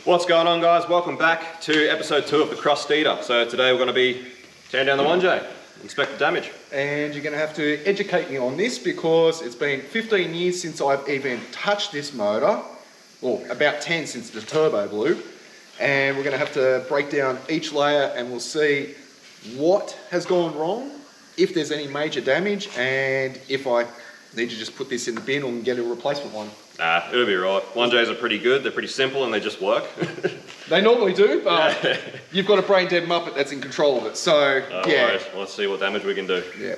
What's going on, guys? Welcome back to episode 2 of the Crustida. So today we're going to be tearing down the 1J, inspect the damage. And you're going to have to educate me on this because it's been 15 years since I've even touched this motor, or about 10 since the turbo blew. And we're going to have to break down each layer and we'll see what has gone wrong, if there's any major damage, and if I need to just put this in the bin or get a replacement one. Nah, it'll be right. 1Js are pretty good, they're pretty simple and they just work. They normally do, but you've got a brain dead Muppet that's in control of it, so yeah. Worries. Let's see what damage we can do. Yeah.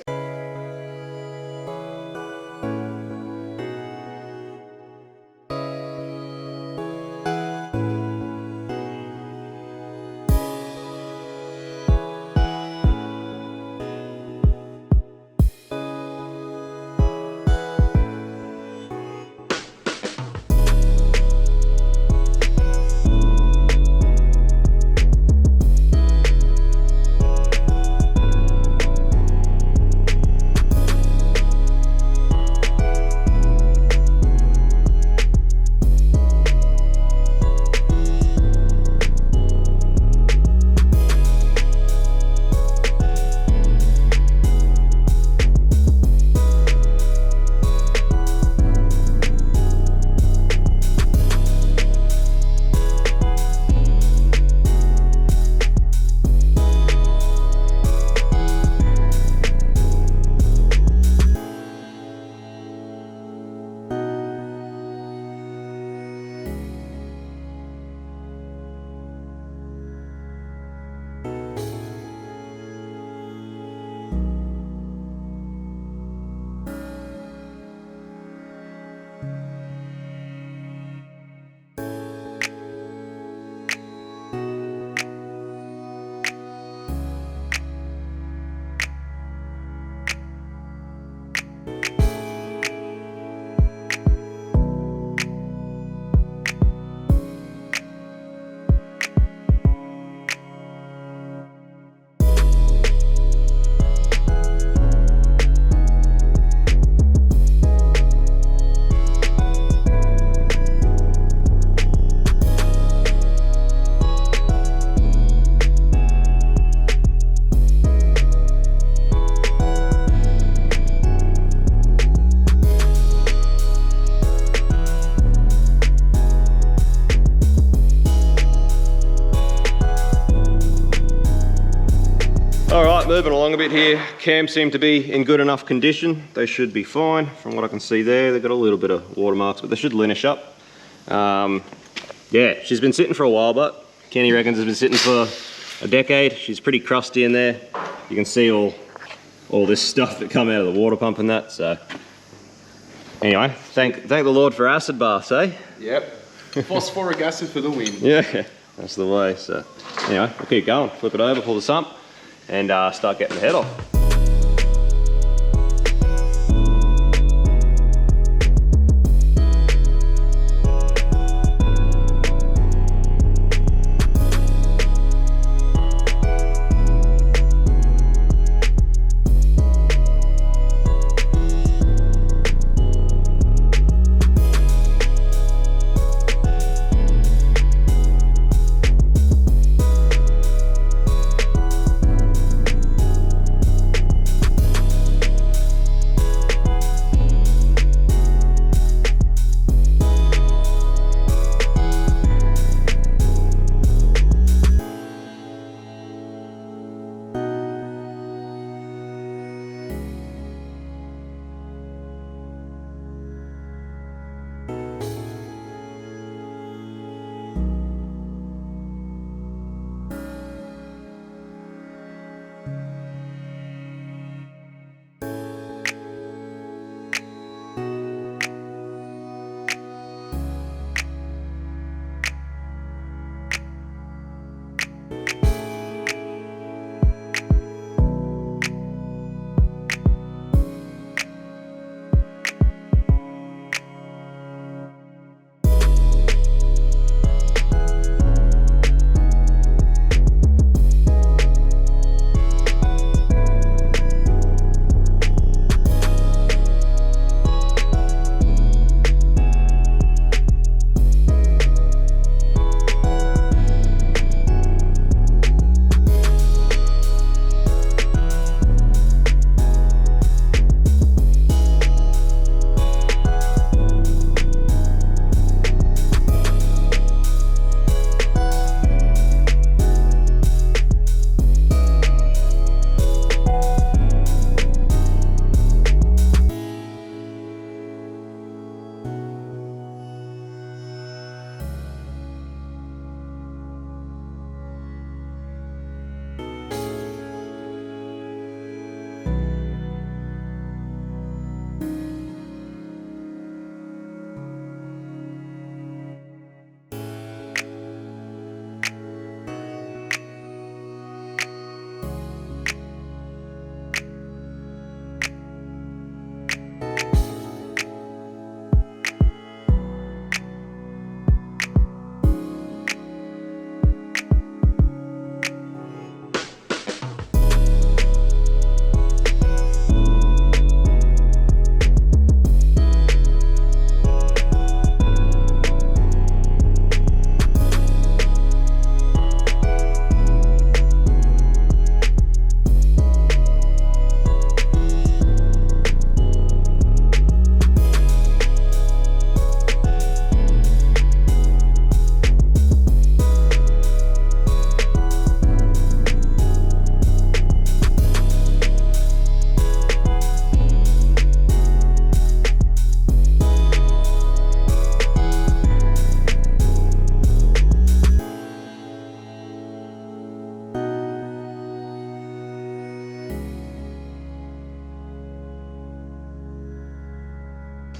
Alright, moving along a bit here. Cams seem to be in good enough condition. They should be fine from what I can see there. They've got a little bit of watermarks, but they should linish up. Yeah, she's been sitting for a while, but Kenny reckons has been sitting for a decade. She's pretty crusty in there. You can see all this stuff that come out of the water pump and that, so. Anyway, thank the Lord for acid baths, eh? Yep. Phosphoric acid for the win. Yeah, that's the way. So anyway, we'll keep going. Flip it over, pull the sump, and start getting the head off.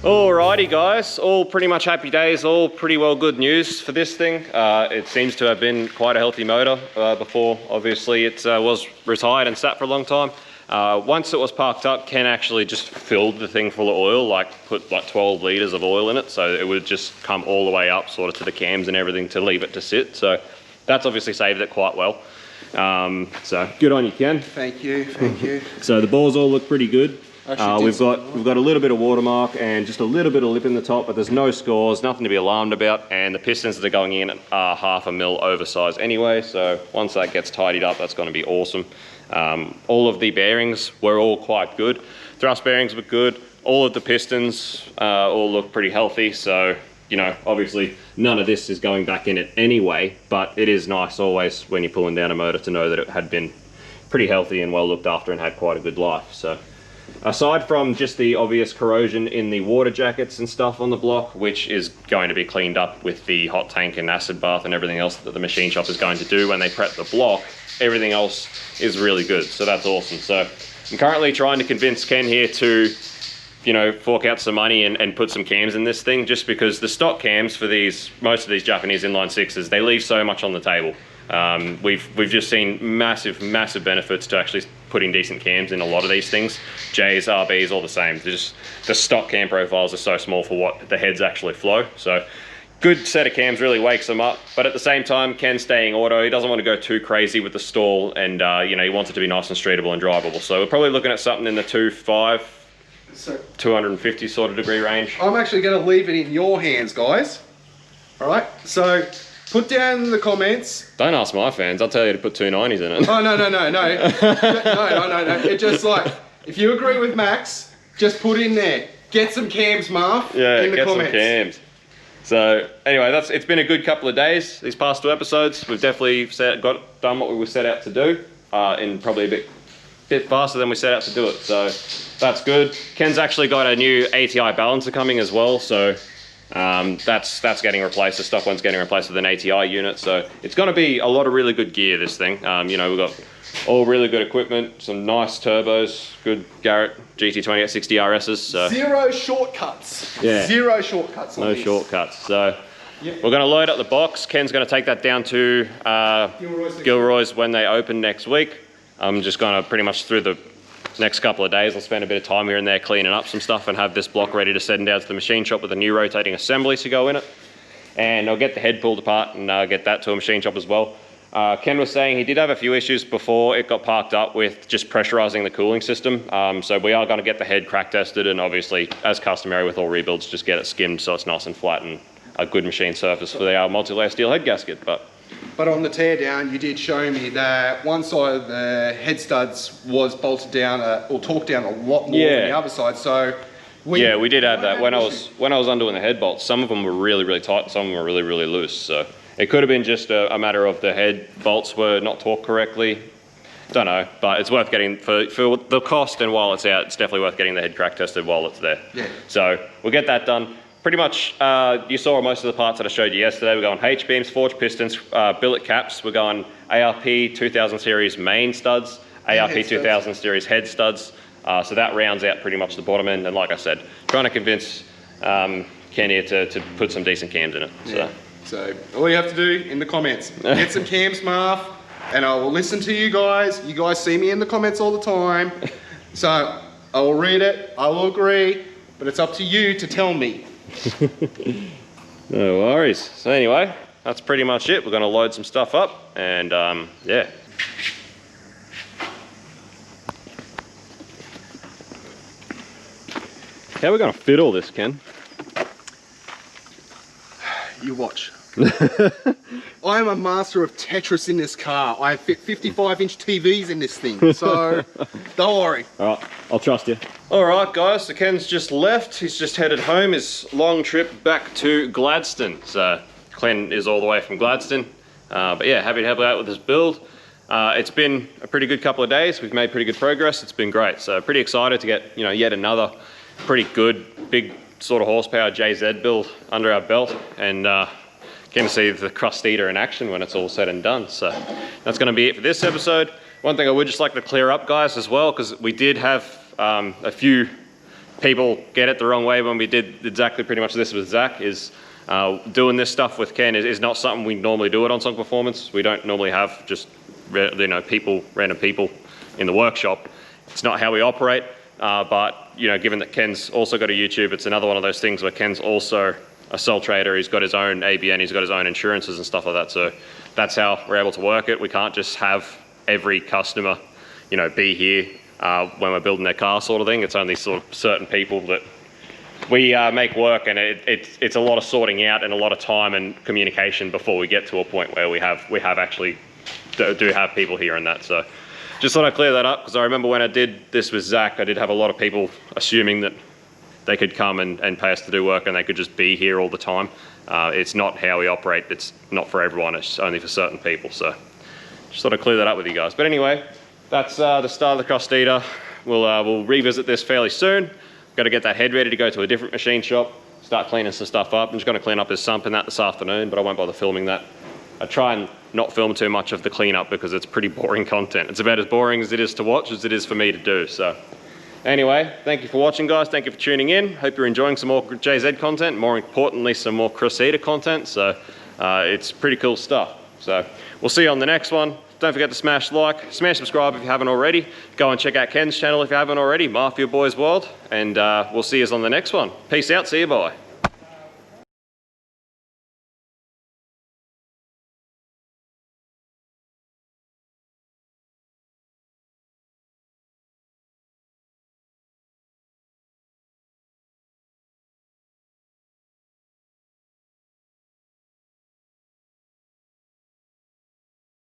Alrighty guys, all pretty much happy days, all pretty well good news for this thing. It seems to have been quite a healthy motor before obviously it was retired and sat for a long time. Once it was parked up, Ken actually just filled the thing full of oil, like put like 12 litres of oil in it, so it would just come all the way up sort of to the cams and everything to leave it to sit. So that's obviously saved it quite well. So good on you, Ken. Thank you, thank you. So the balls all look pretty good. We've got a little bit of watermark and just a little bit of lip in the top, but there's no scores, nothing to be alarmed about, and the pistons that are going in are 0.5 mil oversized anyway, so once that gets tidied up, that's going to be awesome. All of the bearings were all quite good. Thrust bearings were good. All of the pistons all look pretty healthy, so you know, obviously none of this is going back in it anyway, but it is nice always when you're pulling down a motor to know that it had been pretty healthy and well looked after and had quite a good life. So aside from just the obvious corrosion in the water jackets and stuff on the block, which is going to be cleaned up with the hot tank and acid bath and everything else that the machine shop is going to do when they prep the block, everything else is really good, so that's awesome. So I'm currently trying to convince Ken here to, you know, fork out some money and put some cams in this thing, just because the stock cams for most of these Japanese inline sixes, they leave so much on the table. We've just seen massive benefits to actually putting decent cams in a lot of these things. J's, RBs, all the same. Just the stock cam profiles are so small for what the heads actually flow. So good set of cams really wakes them up, but at the same time, Ken's staying auto. He doesn't want to go too crazy with the stall, and you know, he wants it to be nice and streetable and drivable. So we're probably looking at something in the 250 sort of degree range. I'm actually going to leave it in your hands, guys. All right, so put down in the comments. Don't ask my fans, I'll tell you to put 290s in it. Oh, no. No. It's just like, if you agree with Max, just put in there. Get some cams, Marv, in the comments. Some cams. So anyway, it's been a good couple of days, these past 2 episodes. We've definitely done what we were set out to do, in probably a bit faster than we set out to do it. So that's good. Ken's actually got a new ATI balancer coming as well, so that's getting replaced. The stock one's getting replaced with an ATI unit, so it's going to be a lot of really good gear, this thing. You know, we've got all really good equipment, some nice turbos, good Garrett GT20 at 60 RSs. So. Zero shortcuts. Yeah. Zero shortcuts. No shortcuts. So we're going to load up the box. Ken's going to take that down to Gilroy's when they open next week. I'm just going to pretty much through the next couple of days, I'll spend a bit of time here and there cleaning up some stuff and have this block ready to send down to the machine shop with a new rotating assembly to go in it. And I'll get the head pulled apart and get that to a machine shop as well. Ken was saying he did have a few issues before it got parked up with just pressurizing the cooling system. So we are going to get the head crack tested, and obviously, as customary with all rebuilds, just get it skimmed so it's nice and flat and a good machine surface for the multi-layer steel head gasket. But on the teardown, you did show me that one side of the head studs was bolted down or torqued down a lot more than the other side. So we did have that. When I was undoing the head bolts, some of them were really tight, some of them were really loose. So it could have been just a matter of the head bolts were not torqued correctly. Don't know, but it's worth getting for the cost, and while it's out, it's definitely worth getting the head crack tested while it's there. Yeah. So we'll get that done. Pretty much, you saw most of the parts that I showed you yesterday. We're going H-beams, forged pistons, billet caps. We're going ARP 2000 series main studs, ARP 2000 series head studs. So that rounds out pretty much the bottom end. And like I said, trying to convince Ken here to put some decent cams in it. So all you have to do in the comments, get some cams, Marv, and I will listen to you guys. You guys see me in the comments all the time. So I will read it, I will agree, but it's up to you to tell me. No worries. So anyway, that's pretty much it. We're going to load some stuff up, and yeah. How are we going to fit all this, Ken? You watch. I am a master of Tetris in this car. I fit 55-inch TVs in this thing, so don't worry. All right, I'll trust you. All right, guys, so Ken's just left. He's just headed home, his long trip back to Gladstone. So Ken is all the way from Gladstone. But yeah, happy to help out with this build. It's been a pretty good couple of days. We've made pretty good progress. It's been great. So pretty excited to get, you know, yet another pretty good, big sort of horsepower JZ build under our belt, and Ken to see the Crustida in action when it's all said and done. So that's going to be it for this episode. One thing I would just like to clear up, guys, as well, because we did have a few people get it the wrong way when we did exactly pretty much this with Zach, is doing this stuff with Ken is not something we normally do at On Song Performance. We don't normally have just random people in the workshop. It's not how we operate, but given that Ken's also got a YouTube, it's another one of those things where Ken's also a sole trader. He's got his own ABN, he's got his own insurances and stuff like that. So that's how we're able to work it. We can't just have every customer, be here when we're building their car sort of thing. It's only sort of certain people that we make work, and it's a lot of sorting out and a lot of time and communication before we get to a point where we have actually do have people here and that. So just thought I'd clear that up, because I remember when I did this with Zach, I did have a lot of people assuming that they could come and pay us to do work and they could just be here all the time. It's not how we operate. It's not for everyone. It's only for certain people. So just thought I'd clear that up with you guys. But anyway, that's the start of the Crustida. We'll revisit this fairly soon. Got to get that head ready to go to a different machine shop, start cleaning some stuff up. I'm just going to clean up his sump and that this afternoon, but I won't bother filming that. I try and not film too much of the cleanup because it's pretty boring content. It's about as boring as it is to watch as it is for me to do. So anyway, thank you for watching, guys. Thank you for tuning in. Hope you're enjoying some more JZ content, more importantly, some more Cressida content. So it's pretty cool stuff. So we'll see you on the next one. Don't forget to smash like, smash subscribe if you haven't already. Go and check out Ken's channel if you haven't already, Mafia Boys World. And we'll see you on the next one. Peace out, see you, bye.